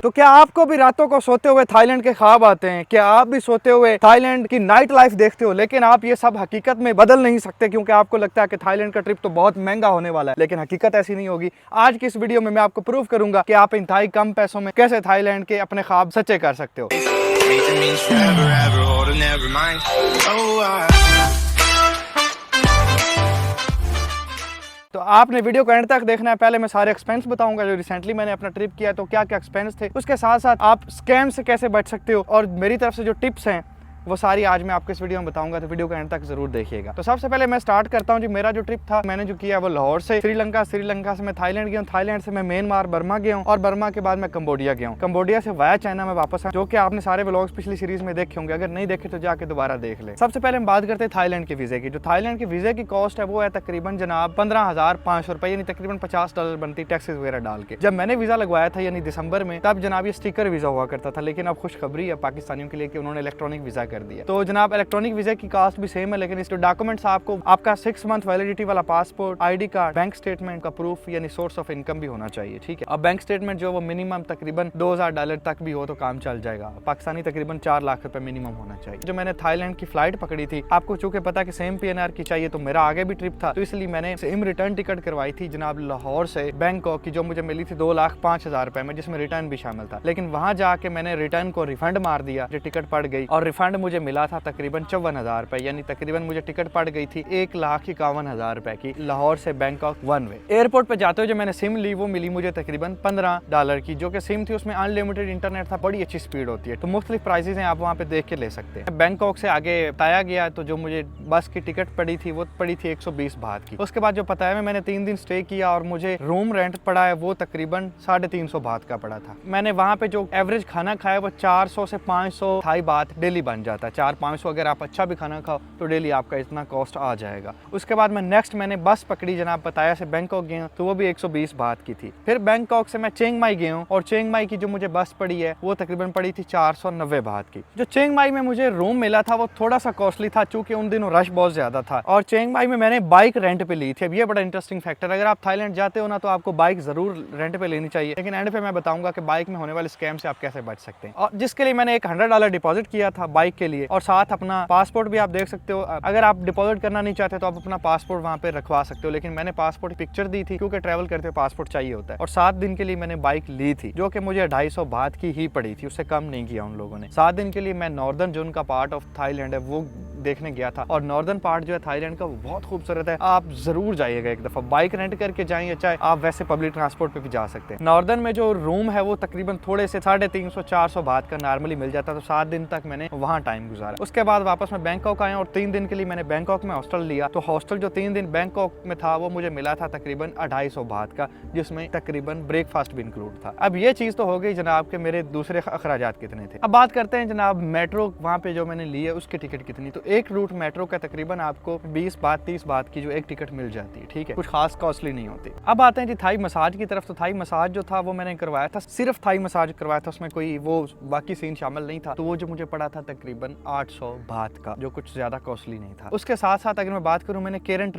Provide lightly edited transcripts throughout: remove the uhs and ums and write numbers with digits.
तो क्या आपको भी रातों को सोते हुए थाईलैंड के ख्वाब आते हैं? क्या आप भी सोते हुए थाईलैंड की नाइट लाइफ देखते हो, लेकिन आप ये सब हकीकत में बदल नहीं सकते क्योंकि आपको लगता है कि थाईलैंड का ट्रिप तो बहुत महंगा होने वाला है, लेकिन हकीकत ऐसी नहीं होगी। आज की इस वीडियो में मैं आपको प्रूव करूंगा कि आप इंतहाई कम पैसों में कैसे थाईलैंड के अपने ख्वाब सच्चे कर सकते हो। तो आपने वीडियो को एंड तक देखना है। पहले मैं सारे एक्सपेंस बताऊंगा जो रिसेंटली मैंने अपना ट्रिप किया, तो क्या क्या एक्सपेंस थे, उसके साथ साथ आप स्कैम से कैसे बच सकते हो और मेरी तरफ से जो टिप्स हैं वो सारी आज मैं आपको इस वीडियो में बताऊंगा, तो वीडियो को एंड तक जरूर देखिएगा। तो सबसे पहले मैं स्टार्ट करता हूं जी। मेरा जो ट्रिप था मैंने जो किया वो लाहौर से श्रीलंका, श्रीलंका से मैं थाईलैंड गया हूँ, थाईलैंड से मैं म्यांमार बर्मा गया हूँ और बर्मा के बाद मैं कंबोडिया गया हूँ। कंबोडिया से वाया चाइना में वापस आया, जो कि आपने सारे व्लॉग्स पिछली सीरीज में देखे होंगे, अगर नहीं देखे तो जाके दोबारा देख ले। सबसे पहले हम बात करते हैं थाईलैंड के वीजे की। जो थाईलैंड के वीजे की कॉस्ट है वो है तकरीबन जनाब 15,500 रुपए, यानी तकरीबन $50 बनती टैक्सेस वगैरह डाल के। जब मैंने वीजा लगवाया था यानी दिसंबर में, तब जनाब ये स्टिकर वीजा हुआ करता था, लेकिन अब खुशखबरी है पाकिस्तानियों के लिए कि उन्होंने इलेक्ट्रॉनिक वीजा कर दिया। तो जनाब इलेक्ट्रॉनिक वीजा की कॉस्ट भी सेम है, लेकिन इस डॉक्यूमेंट्स आपको आपका 6 मंथ वैलिडिटी वाला passport, ID card, bank statement का प्रूफ यानी सोर्स ऑफ इनकम भी होना चाहिए, ठीक है। अब बैंक स्टेटमेंट जो वो मिनिमम तकरीबन $2,000 तक भी हो तो काम चल जाएगा। पाकिस्तानी तकरीबन 4 लाख रुपए मिनिमम होना चाहिए। जो मैंने थाईलैंड की फ्लाइट पकड़ी थी, आपको चूंकि पता कि सेम PNR की चाहिए, तो मेरा आगे भी ट्रिप था, तो इसलिए मैंने सेम रिटर्न टिकट करवाई थी जनाब लाहौर से बैंकॉक की, जो मुझे मिली थी 2,05,000 रुपए में, जिसमें रिटर्न भी शामिल था। लेकिन वहां जाके मैंने रिटर्न को रिफंड मार दिया, जो टिकट पड़ गई, और रिफंड मुझे मिला था तकरीबन 54,000 रुपए, यानी तकरीबन मुझे टिकट पड़ गई थी 1,51,000 रुपए की लाहौर से बैंकॉक वन वे। एयरपोर्ट पे जाते हुए जो मैंने सिम ली वो मिली मुझे तकरीबन $15 की, जो कि सिम थी उसमें अनलिमिटेड इंटरनेट था, बड़ी अच्छी स्पीड होती है। तो मुख्तलिफ प्राइसेस हैं, आप वहाँ पे देख के ले सकते हैं। बैंकॉक से आगे बताया गया तो जो मुझे बस की टिकट पड़ी थी वो पड़ी थी 120 बात की। उसके बाद जो पताया में मैंने 3 दिन स्टे किया और मुझे रूम रेंट पड़ा है वो तकरीबन 350 बात का पड़ा था। मैंने वहाँ पे जो एवरेज खाना खाया वो 400 से 500 थाई बात डेली बन जाता है। 400-500 अगर आप अच्छा भी खाना खाओ तो डेली आपका इतना कॉस्ट आ जाएगा। उसके बाद मैंने बस पकड़ी जनाब पताया से बैंकॉक गया, तो वो भी 120 बात की थी। फिर बैंकॉक से मैं चिंग माई गया हूँ और चिंग माई की जो मुझे बस पड़ी है वो तकरीबन पड़ी थी 490 बात की। जो चिंग माई में मुझे रूम मिला था वो थोड़ा सा कॉस्टली था, चूंकि उन दिनों रश बहुत ज्यादा था, और चिंग माई में मैंने बाइक रेंट पे ली थी। अब ये बड़ा इंटरेस्टिंग फैक्टर, अगर आप थाईलैंड जाते हो ना तो आपको बाइक जरूर रेंट पे लेनी चाहिए, लेकिन एंड पे मैं बताऊंगा कि बाइक में होने वाले स्कैम से आप कैसे बच सकते हैं, और जिसके लिए मैंने एक $100 डिपॉजिट किया था बाइक के लिए, और साथ अपना पासपोर्ट भी आप देख सकते हो। अगर आप डिपॉजिट करना नहीं चाहते तो आप अपना पासपोर्ट वहाँ पे रखवा सकते हो, लेकिन मैंने पासपोर्ट पिक्चर दी थी क्योंकि ट्रैवल करते हुए पासपोर्ट चाहिए होता है। और 7 दिन के लिए मैंने बाइक ली थी, जो कि मुझे 250 बात की ही पड़ी थी, उससे कम नहीं किया उन लोगों ने। 7 दिन के लिए मैं नॉर्दर्न जोन का पार्ट ऑफ थाईलैंड है वो देखने गया था, और नॉर्दर्न पार्ट जो है थाईलैंड का वो बहुत खूबसूरत है। आप जरूर जाइएगा एक दफा, बाइक रेंट करके जाएं, या चाहे आप वैसे पब्लिक ट्रांसपोर्ट पे भी जा सकते हैं। नॉर्दर्न में जो रूम है वो तकरीबन थोड़े से 350-400 बात का नॉर्मली मिल जाता, तो 7 दिन तक मैंने वहाँ टाइम गुजारा। उसके बाद वापस मैं बैंकॉक आया और 3 दिन के लिए मैंने बैंकॉक में हॉस्टल लिया। तो हॉस्टल जो 3 दिन बैंकॉक में था वो मुझे मिला था तकरीबन 250 बात का, जिसमें तकरीबन ब्रेकफास्ट भी इंक्लूड था। अब ये चीज तो हो गई जनाब के मेरे दूसरे अखराजात कितने थे। अब बात करते हैं जनाब मेट्रो वहाँ पे जो मैंने ली है उसकी टिकट कितनी। तो एक रूट मेट्रो का तकरीबन आपको 20 बात 30 बात की जो एक टिकट मिल जाती है, ठीक है, कुछ खास कॉस्टली नहीं होती। अब आते हैं जी थाई मसाज की तरफ। तो थाई मसाज जो था वो मैंने करवाया था, सिर्फ थाई मसाज करवाया था, उसमें कोई वो बाकी सीन शामिल नहीं था। तो वो जो मुझे पड़ा था तकरीबन 800 बात का, जो कुछ ज्यादा कॉस्टली नहीं था। उसके साथ साथ अगर मैं बात करूं, मैंने केरन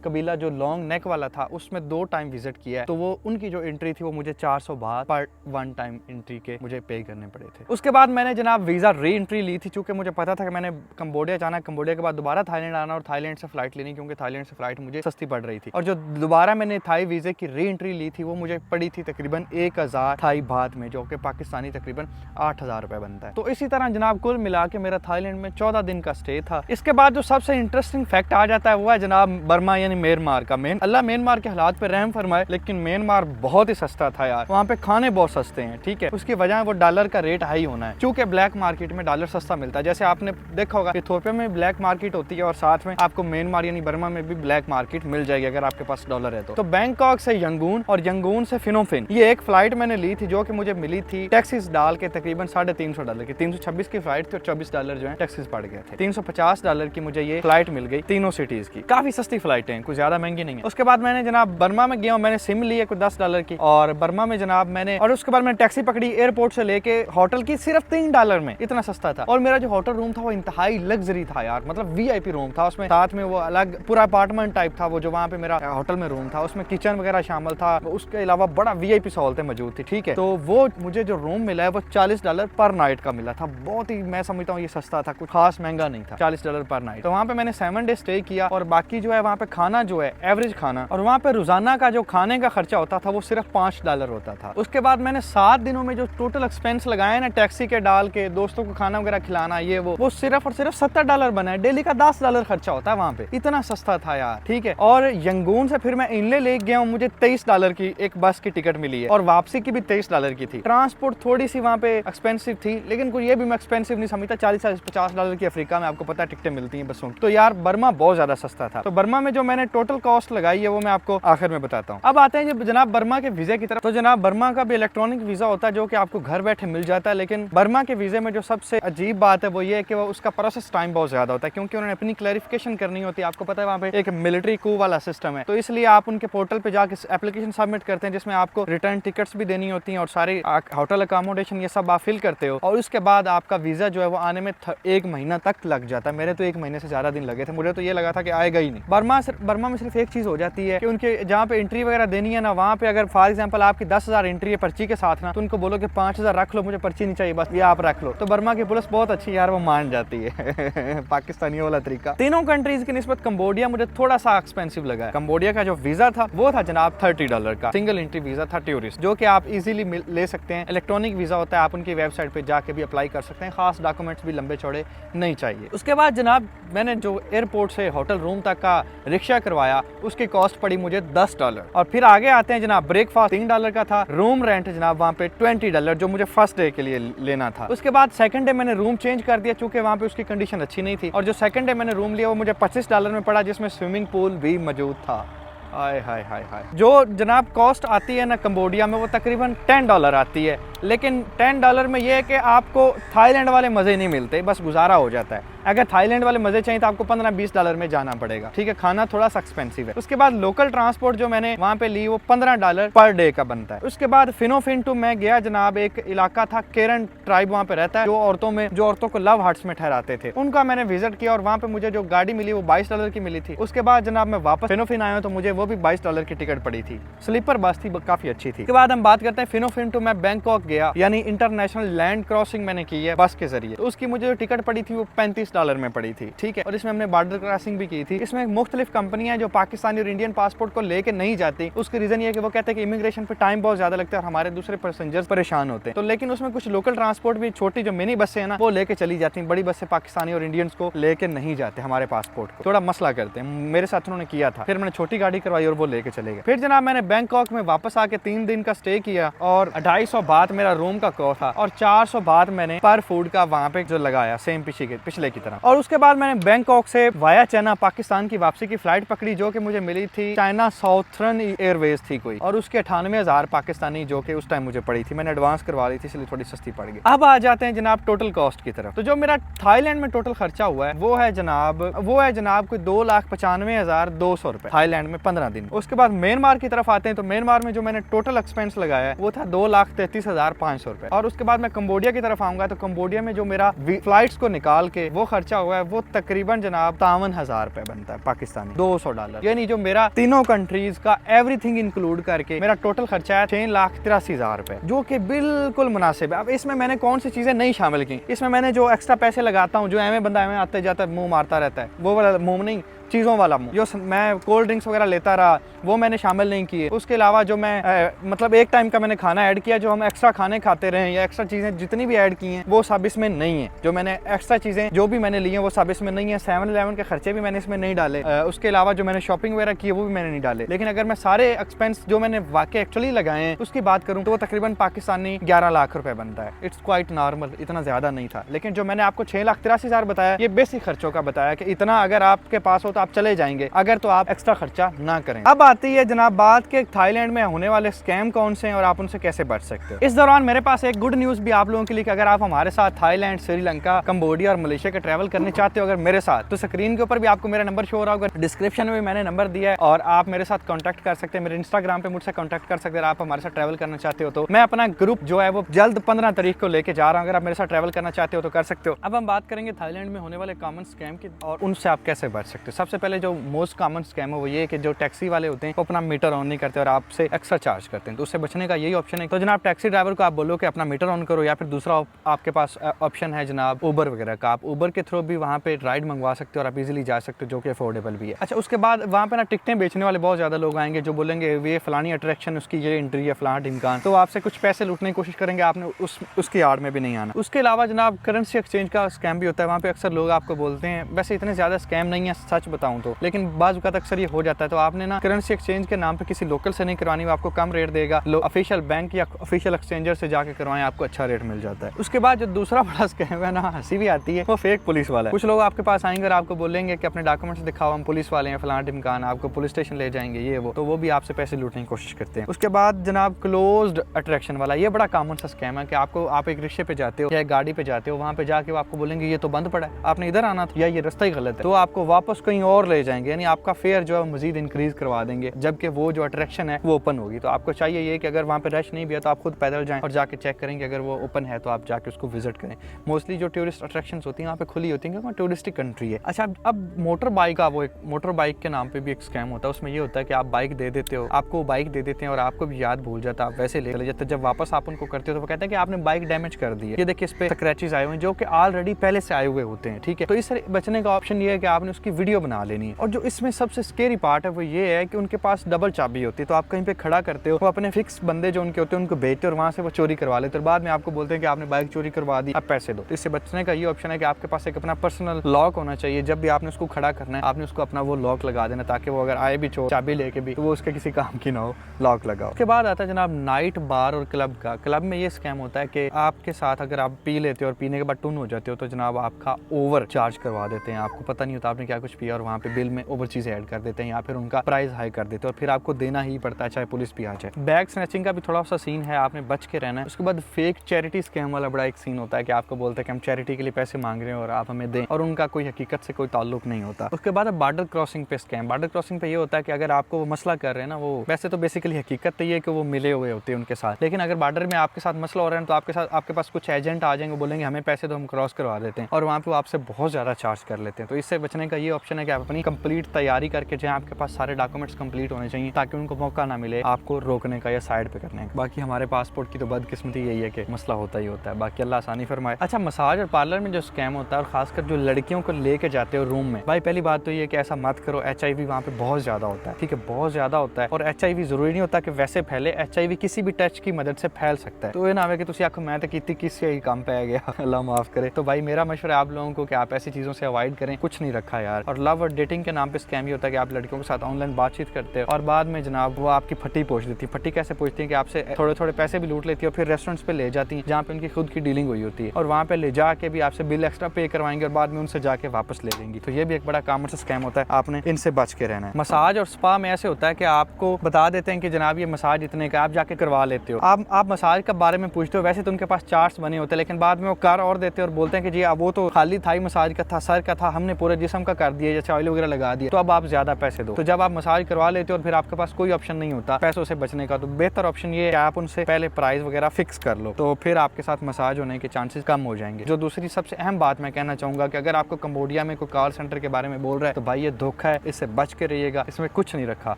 कबीला जो लॉन्ग नेक वाला था उसमें 2 टाइम विजिट किया है, तो वो उनकी जो एंट्री थी वो मुझे 400 बात पर 1 टाइम एंट्री के मुझे पे करने पड़े थे। उसके बाद मैंने जनाब वीजा री एंट्री ली थी, चूंकि मुझे पता था कि मैंने कंबोडिया जाना, कंबोडिया के बाद दोबारा थाईलैंड आना और थाईलैंड से फ्लाइट लेनी, क्योंकि थाईलैंड से फ्लाइट मुझे सस्ती पड़ रही थी। और जो दोबारा मैंने थाई वीजे की री एंट्री ली थी वो मुझे पड़ी थी तकरीबन 1000 थाई बात में, जो कि पाकिस्तानी तकरीबन 8000 रुपए बनता है। तो इसी तरह जनाब कुल मिला के मेरा थाईलैंड में 14 दिन का स्टे था। इसके बाद जो सबसे इंटरेस्टिंग फैक्ट आ जाता है वो है जनाब बर्मा यानी म्यांमार का। अल्लाह म्यांमार के हालात पे रहम फरमाए, लेकिन म्यांमार बहुत ही सस्ता था यार, वहाँ पे खाने बहुत सस्ते हैं, ठीक है। उसकी वजह है वो डॉलर का रेट हाई होना है, क्योंकि ब्लैक मार्केट में डॉलर सस्ता मिलता है। जैसे आपने देखा होगा इथियोपिया में ब्लैक मार्केट होती है और साथ में आपको म्यांमार यानी बर्मा में भी ब्लैक मार्केट मिल जाएगी अगर आपके पास डॉलर है तो बैंकॉक से यंगून और यंगून से फिनोफिन, ये एक फ्लाइट मैंने ली थी जो कि मुझे मिली थी टैक्सीज डाल के तकरीबन $350 की। 326 की फ्लाइट थी और $24 जो है टैक्सीज पड़ गए थे। $350 की मुझे ये फ्लाइट मिल गई तीनों सिटीज की। काफी सस्ती फ्लाइट है, कुछ ज्यादा महंगी नहीं है। उसके बाद मैंने जनाब बर्मा में गया, मैंने सिम ली है कुछ $10 की, और बर्मा में जनाब मैंने, और उसके बाद मैंने टैक्सी पकड़ी एयरपोर्ट से लेके होटल की सिर्फ $3 में, इतना सस्ता था। और मेरा जो होटल रूम था वो इंतहाई लग्जरी था, था यार, मतलब VIP रूम था, उसमें साथ में वो अलग पूरा अपार्टमेंट टाइप था वो जो वहाँ पे मेरा होटल में रूम था, उसमें किचन वगैरह शामिल था, उसके अलावा बड़ा VIP सहूलतें मौजूद थी, ठीक है। तो वो मुझे जो रूम मिला है वो $40 पर नाइट का मिला था, बहुत ही मैं समझता हूँ ये सस्ता था, कुछ खास महंगा नहीं था, $40 पर नाइट। तो वहाँ पे मैंने 7 डे स्टे किया और बाकी जो है वहाँ पे खाना जो है एवरेज खाना, और वहाँ पे रोजाना का जो खाने का खर्चा होता था वो सिर्फ $5 होता था। उसके बाद मैंने 7 दिनों में जो टोटल एक्सपेंस लगाए ना टैक्सी के डाल के, दोस्तों को खाना वगैरह खिलाना, ये वो सिर्फ और सिर्फ $70 बना है। डेली का $10 खर्चा होता है वहाँ पे, इतना सस्ता था यार, ठीक है। और यंगून से फिर मैं इनले ले गया हूँ, मुझे $23 की एक बस की टिकट मिली है और वापसी की भी $23 की थी। ट्रांसपोर्ट थोड़ी सी वहाँ पे एक्सपेंसिव थी, लेकिन कोई ये भी मैं एक्सपेंसिव नहीं समझता, $40-50 की अफ्रीका में आपको पता है टिकटें मिलती हैं बसों। तो यार बर्मा बहुत ज्यादा सस्ता था। तो बर्मा में जो मैंने टोटल कॉस्ट लगाई है वो मैं आपको आखिर में बताता हूँ। अब आते हैं जनाब बर्मा के वीजे की तरफ। तो जनाब बर्मा का भी इलेक्ट्रॉनिक वीजा होता है जो कि आपको घर बैठे मिल जाता है, लेकिन बर्मा के वीजे में जो सबसे अजीब बात है वो ये है कि वो उसका प्रोसेस टाइम बहुत ज्यादा होता है, क्योंकि उन्होंने अपनी क्लैरिफिकेशन करनी होती है। आपको पता है वहाँ पे एक मिलिट्री कू वाला सिस्टम है, तो इसलिए आप उनके पोर्टल पे जाके एप्लीकेशन सबमिट करते हैं जिसमें आपको रिटर्न टिकट्स भी देनी होती हैं और सारी होटल अकोमोडेशन ये सब आप फिल करते हो, और उसके बाद आपका वीजा जो है वो आने में 1 महीना तक लग जाता है। मेरे तो 1 महीने से ज्यादा दिन लगे थे, मुझे तो ये लगा था कि आएगा ही नहीं। बर्मा में सिर्फ एक चीज हो जाती है कि उनके जहाँ पे एंट्री वगैरह देनी है ना, वहाँ पे अगर फॉर एग्जाम्पल आपकी 10,000 एंट्री है पर्ची के साथ ना, तो उनको बोलो कि 5,000 रख लो, मुझे पर्ची नहीं चाहिए, बस ये आप रख लो। तो बर्मा की पुलिस बहुत अच्छी यार, वो मान जाती है पाकिस्तानियों वाला तरीका। तीनों कंट्रीज की निस्बत कंबोडिया मुझे थोड़ा सा एक्सपेंसिव लगा है। कंबोडिया का जो वीजा था वो था जनाब $30 का, सिंगल एंट्री वीजा था टूरिस्ट, जो कि आप इजीली ले सकते हैं। इलेक्ट्रॉनिक वीजा होता है, आप उनकी वेबसाइट पे जाके भी अप्लाई कर सकते हैं, खास डॉक्यूमेंट्स भी लंबे चौड़े नहीं चाहिए। उसके बाद जनाब मैंने जो एयरपोर्ट से होटल रूम तक का रिक्शा करवाया उसकी कॉस्ट पड़ी मुझे $10। और फिर आगे आते हैं जनाब ब्रेकफास्ट $3 का था, रूम रेंट जनाब वहाँ पे $20 जो मुझे फर्स्ट डे के लिए लेना था। उसके बाद सेकंड डे मैंने रूम चेंज कर दिया चूंकि वहाँ पे उसकी कंडीशन अच्छी नहीं थी, और जो सेकंड डे मैंने रूम लिया वो मुझे $25 में पड़ा, जिसमें स्विमिंग पूल भी मौजूद था। हाय हाय हाय हाय। जो जनाब कॉस्ट आती है ना कंबोडिया में वो तकरीबन $10 आती है, लेकिन $10 में ये है कि आपको थाईलैंड वाले मज़े नहीं मिलते, बस गुजारा हो जाता है। अगर थाईलैंड वाले मज़े चाहिए तो आपको $15-20 में जाना पड़ेगा, ठीक है। खाना थोड़ा सा एक्सपेंसिव है। उसके बाद लोकल ट्रांसपोर्ट जो मैंने वहाँ पे ली वो $15 पर डे का बनता है। उसके बाद फिनोफिन टू मैं गया जनाब, एक इलाका था केरन ट्राइब वहाँ पे रहता है, जो औरतों को लव हार्ट्स में ठहराते थे, उनका मैंने विजिट किया और वहाँ पे मुझे जो गाड़ी मिली वो $22 की मिली थी। उसके बाद जनाब मैं वापस फिनोफिन आया तो मुझे वो भी $22 की टिकट पड़ी थी, स्लीपर बस थी, काफी अच्छी थी। उसके बाद हम बात करते हैं फिनोफिन टू मैं बैंकॉक गया, यानी इंटरनेशनल लैंड क्रॉसिंग मैंने की है बस के जरिए। तो उसकी मुझे जो टिकट पड़ी थी वो $35 में पड़ी थी, ठीक है। और इसमें हमने बॉर्डर क्रॉसिंग भी की थी। इसमें मुख्तलिफ कंपनियां जो पाकिस्तानी और इंडियन पासपोर्ट को लेके नहीं जाती, उसकी रीजन ये है कि वो कहते हैं कि इमिग्रेशन पे टाइम बहुत ज्यादा लगता है और हमारे दूसरे पैसेंजर्स परेशान होते हैं। तो लेकिन उसमें कुछ लोकल ट्रांसपोर्ट भी, छोटी जो मिनी बसें हैं ना वो लेके चली जाती हैं, बड़ी बसें पाकिस्तानी और इंडियंस को लेके नहीं जाते, हमारे पासपोर्ट को थोड़ा मसला करते हैं। मेरे साथ उन्होंने किया था, फिर मैंने छोटी गाड़ी करवाई और वो लेके चले गए। फिर जनाब मैंने बैंकॉक में वापस आके 3 दिन का स्टे किया और 250 बात मेरा रूम का कॉस्ट था और 400 बात मैंने पर फूड का वहाँ पे जो लगाया सेम पिछले की तरह। और उसके बाद मैंने बैंकॉक से वाया चाइना पाकिस्तान की वापसी की फ्लाइट पकड़ी जो कि मुझे मिली थी चाइना साउथर्न एयरवेज थी कोई, और उसके 98,000 पाकिस्तानी जो कि उस टाइम मुझे पड़ी थी, मैंने एडवांस करवा ली थी इसलिए थोड़ी सस्ती पड़ गई। अब आ जाते हैं जनाब टोटल कॉस्ट की तरफ। तो जो मेरा थाईलैंड में टोटल खर्चा हुआ है वो है जनाब कोई $2,95,200 रुपए थाईलैंड में 15 दिन। उसके बाद म्यांमार की तरफ आते हैं। तो म्यांमार में जो मैंने टोटल एक्सपेंस लगाया है वो था $2,33,500 रुपए। और उसके बाद मैं कंबोडिया की तरफ आऊंगा तो कंबोडिया में जो मेरा फ्लाइट्स को निकाल के वो खर्चा हुआ है वो तकरीबन जनाब $53,000 रुपए बनता है पाकिस्तानी, $200। यानी जो मेरा तीनों कंट्रीज का एवरीथिंग इंक्लूड करके मेरा टोटल खर्चा है $6,83,000 रुपए, जो कि बिल्कुल मुनासिब है। अब इसमें मैंने कौन सी चीजें नहीं शामिल की, इसमें मैंने जो एक्स्ट्रा पैसे लगाता हूँ, जो एवं बंदा एवं आते जाता मुंह मारता रहता है, वो वाला मुंह नहीं, चीज़ों वाला मुंह, जो मैं कोल्ड ड्रिंक्स वगैरह लेता रहा वो मैंने शामिल नहीं किए। उसके अलावा जो मैं मतलब एक टाइम का मैंने खाना ऐड किया, जो हम एक्स्ट्रा खाने खाते रहे या एक्स्ट्रा चीज़ें जितनी भी ऐड की हैं वो सब इसमें नहीं है। जो मैंने एक्स्ट्रा चीज़ें जो भी मैंने ली हैं वो सब इसमें नहीं है। 7-11 के खर्चे भी मैंने इसमें नहीं डाले। उसके अलावा जो मैंने शॉपिंग वगैरह की है वो भी मैंने नहीं डाले। लेकिन अगर मैं सारे एक्सपेंस जो मैंने वाकई एक्चुअली लगाए हैं उसकी बात करूँ तो वो तकरीबन पाकिस्तानी 11 लाख रुपए बनता है। इट्स क्वाइट नॉर्मल, इतना ज़्यादा नहीं था। लेकिन जो मैंने आपको 6,83,000 बताया ये बेसिक खर्चों का बताया कि इतना अगर आपके पास हो तो आप चले जाएंगे, अगर तो आप एक्स्ट्रा खर्चा ना करें। अब आती है जनाब बात के थाईलैंड में होने वाले स्कैम कौन से हैं और आप उनसे कैसे बच सकते हो। इस दौरान मेरे पास एक गुड न्यूज़ भी आप लोगों के लिए कि अगर आप हमारे साथ थाईलैंड, श्रीलंका, कंबोडिया और मलेशिया के ट्रैवल करने चाहते हो अगर मेरे साथ, तो स्क्रीन के ऊपर भी आपको मेरा नंबर शो हो रहा होगा, डिस्क्रिप्शन में भी मैंने नंबर दिया है और आप मेरे साथ कॉन्टैक्ट कर सकते हैं। मेरे इंस्टाग्राम पे मुझसे कॉन्टैक्ट कर सकते हैं। आप हमारे साथ ट्रैवल करना चाहते हो तो मैं अपना ग्रुप जो है वो जल्द 15 तारीख को लेके जा रहा हूँ। अगर आप मेरे साथ ट्रैवल करना चाहते हो तो कर सकते हो। अब हम बात करेंगे थाईलैंड में होने वाले कॉमन स्कैम की और उनसे आप कैसे बच सकते हो। सबसे पहले जो मोस्ट कॉमन स्कैम है वो ये कि जो टैक्सी वाले होते हैं वो अपना मीटर ऑन नहीं करते और आपसे एक्स्ट्रा चार्ज करते हैं। तो उससे बचने का यही ऑप्शन है। तो जनाब टैक्सी ड्राइवर को आप बोलो कि अपना मीटर ऑन करो, या फिर दूसरा आपके पास ऑप्शन है जनाब उबर वगैरह का। आप उबर के थ्रू भी वहाँ पे राइड मंगवा सकते हो और आप इजीली जा सकते हो, जो कि अफोर्डेबल भी है। अच्छा, उसके बाद वहाँ पे ना टिकटें बेचने वाले बहुत ज़्यादा लोग आएंगे जो बोलेंगे ये फलानी अट्रैक्शन उसकी ये एंट्री है फलाना ढिमकान, तो आपसे कुछ पैसे लूटने की कोशिश करेंगे। आपने उसकी आड़ में भी नहीं आना। उसके अलावा जनाब करेंसी एक्सचेंज का स्कैम भी होता है। वहाँ पे अक्सर लोग आपको बोलते हैं, वैसे इतने ज़्यादा स्कैम नहीं है सच बताऊँ तो, लेकिन बाज़ वक़्त अक्सर ये हो जाता है। तो आपने ना करेंसी एक्सचेंज के नाम पे किसी लोकल से नहीं करवानी, वो आपको कम रेट देगा। ऑफिशियल बैंक या ऑफिशियल एक्सचेंजर से जाके करवाएं, आपको अच्छा रेट मिल जाता है। उसके बाद जो दूसरा बड़ा स्कैम है ना, हंसी भी आती है, वो फेक पुलिस वाला है। कुछ लोग आपके पास आएंगे और आपको बोलेंगे कि अपने डॉक्यूमेंट्स दिखाओ, हम पुलिस वाले हैं फलाना ढिमकान, आपको पुलिस स्टेशन ले जाएंगे ये वो, तो वो भी आपसे पैसे लूटने की कोशिश करते हैं। उसके बाद जनाब क्लोज्ड अट्रैक्शन वाला, ये बड़ा कॉमन सा स्कैम है कि आप एक रिक्शे पे जाते हो या एक गाड़ी पे जाते हो, वहाँ पे जाके वो आपको बोलेंगे ये तो बंद पड़ा है, आपने इधर आना था या ये रास्ता ही गलत है, तो आपको वापस कहीं और ले जाएंगे, यानी आपका फेयर जो है मजीद इंक्रीज करवा देंगे, जबकि वो जो अट्रैक्शन है वो ओपन होगी। तो आपको चाहिए ये कि अगर वहाँ पे रश नहीं भी है तो आप खुद पैदल जाएं और जाके चेक करेंगे, अगर वो ओपन है तो आप जाके उसको विजिट करें। मोस्टली जो टूरिस्ट अट्रैक्शंस होती हैं वहाँ पे खुली होती हैं क्योंकि टूरिस्टिक कंट्री है। अच्छा, अब मोटर बाइक का वो एक मोटर बाइक के नाम पे भी एक स्कैम होता है। उसमें ये होता है कि आप बाइक दे देते हो, आपको बाइक दे देते हैं और आपको भी याद भूल जाता है, आप वैसे ले चले जाते। जब वापस आप उनको करते हो तो वो कहते हैं कि आपने बाइक डैमेज कर दी है, ये देखिए इस पे स्क्रैचेस आए हुए हैं जो कि ऑलरेडी पहले से आए हुए होते हैं। ठीक है, तो इससे बचने का ऑप्शन ये है कि आपने उसकी वीडियो बना लेनी है। और जो इसमें सबसे स्केरी पार्ट है वो ये है कि उनके पास डबल चाबी होती है। तो आप कहीं पे खड़ा करते हो, वो अपने फिक्स बंदे जो उनके होते हैं उनको भेजते हो और वहाँ से वो चोरी करवा लेते हैं। बाद में आपको बोलते हैं कि आपने बाइक चोरी करवा दी, अब पैसे दो। तो इससे बचने का ये ऑप्शन है कि आपके पास एक अपना पर्सनल लॉक होना चाहिए। जब भी आपने उसको खड़ा करना है आपने उसको अपना वो लॉक लगा देना, ताकि वो अगर आए भी चोर चाबी लेके भी तो वो उसके किसी काम की ना हो, लॉक लगाओ। उसके बाद आता है जनाब नाइट बार और क्लब का। क्लब में ये स्कैम होता है कि आपके साथ अगर आप पी लेते हो और पीने के बाद टून हो जाते हो तो जनाब आपका ओवर चार्ज करवा देते हैं। आपको पता नहीं होता आपने क्या कुछ पिया और वहाँ पे बिल में ओवर चीज़ें ऐड कर देते हैं या फिर उनका प्राइस हाई कर देते हैं और फिर आपको देना ही पड़ता है चाहे पुलिस भी आ जाए। बैग स्नैचिंग का भी थोड़ा सा सीन है, आपने बच के रहना है। उसके बाद फेक चैरिटी स्कैम वाला बड़ा एक सीन होता है कि आपको बोलते हैं कि हम चैरिटी के लिए पैसे मांग रहे हैं और आप हमें दें, और उनका कोई हकीकत से कोई ताल्लुक नहीं होता। उसके बाद बॉर्डर क्रॉसिंग पे स्कैम। बॉर्डर क्रॉसिंग पे ये होता है कि अगर आपको वो मसला कर रहे हैं ना, वो वैसे तो बेसिकली हकीकत तो ये है कि वो मिले हुए होते हैं उनके साथ, लेकिन अगर बॉर्डर में आपके साथ मसला हो रहा है तो आपके पास कुछ एजेंट आ जाएंगे, बोलेंगे हमें पैसे तो हम क्रॉस करवा देते हैं और वहाँ पे वो आपसे बहुत ज़्यादा चार्ज कर लेते हैं। तो इससे बचने का ये ऑप्शन है कि आप अपनी कंप्लीट तैयारी करके जाएं, आपके पास सारे डॉक्यूमेंट्स कंप्लीट होने चाहिए ताकि उनको मौका ना मिले आपको रोकने का या साइड पे करने का। बाकी हमारे पासपोर्ट की तो बदकिस्मती यही है कि मसला होता ही होता है, बाकी अल्लाह आसानी फरमाए। अच्छा, मसाज और पार्लर में जो स्कैम होता है और खासकर जो लड़कियों को लेके जाते हो रूम में, भाई पहली बात तो ये कि ऐसा मत करो। HIV वहाँ पे बहुत ज़्यादा होता है, ठीक है, बहुत ज़्यादा होता है। और HIV ज़रूरी नहीं होता कि वैसे फैले, HIV किसी भी टच की मदद से फैल सकता है। तो ये ना है कि तुम आखो मैं तो की किसी ही काम पे आ गया अल्लाह माफ़ करे। तो भाई मेरा मशवरा है आप लोगों को कि आप ऐसी चीज़ों से अवॉइड करें, कुछ नहीं रखा यार। और लव और डेटिंग के नाम पे स्कैम ही होता है कि आप लड़कियों के साथ ऑनलाइन बातचीत करते हो और बाद में जनाब वो आपकी फटी पूछ देती है। फटी कैसे पूछती है कि आपसे थोड़े थोड़े पैसे भी लूट लेती है और फिर रेस्टोरेंट्स पे ले जाती है जहाँ पे उनकी खुद की डीलिंग हुई होती है और वहाँ पे ले जाके भी आपसे बिल एक्स्ट्रा पे करवाएंगे और बाद में उनसे जाके वापस ले लेंगी। तो ये भी एक बड़ा कॉमन सा स्कैम होता है, आपने इनसे बच के रहना है। मसाज और स्पा में ऐसे होता है कि आपको बता देते हैं कि जनाब ये मसाज इतने का, आप जाके करवा लेते हो। आप मसाज के बारे में पूछते हो, वैसे तो उनके पास चार्ट्स बने होते हैं, लेकिन बाद में वो कर और देते हैं और बोलते हैं कि जी अब वो तो खाली थाई मसाज का था, सर का था, हमने पूरे जिस्म का कर दिया, जैसे ऑयल वगैरह लगा दिया, तो अब आप ज्यादा पैसे दो। तो जब आप मसाज करवा लेते हो और फिर आपके पास कोई ऑप्शन नहीं होता पैसों से बचने का, तो बेहतर ऑप्शन ये है कि आप उनसे पहले प्राइस वगैरह फिक्स कर लो, तो फिर आपके साथ मसाज होने के चांसेस कम हो जाएंगे। जो दूसरी सबसे अहम बात मैं कहना चाहूंगा कि अगर आपको कंबोडिया में कोई कॉल सेंटर के बारे में बोल रहा है तो भाई ये धोखा है, इससे बच के रहिएगा, इसमें कुछ नहीं रखा।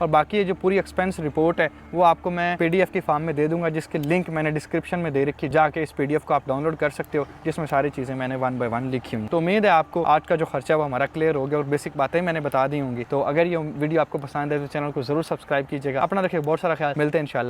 और बाकी ये जो पूरी एक्सपेंस रिपोर्ट है वो आपको मैं PDF की फॉर्म में दे दूंगा, जिसकी लिंक मैंने डिस्क्रिप्शन में दे रखी, जाके इस PDF को आप डाउनलोड कर सकते हो, जिसमें सारी चीजें मैंने 1 by 1 लिखी हुई। तो उम्मीद है आपको आज का जो खर्चा है वो हमारा क्लियर हो गया और बेसिक बातें मैंने बता दी होंगी। तो अगर ये वीडियो आपको पसंद है तो चैनल को जरूर सब्सक्राइब कीजिएगा। अपना रखिए बहुत सारा ख्याल, मिलते हैं इंशाल्लाह।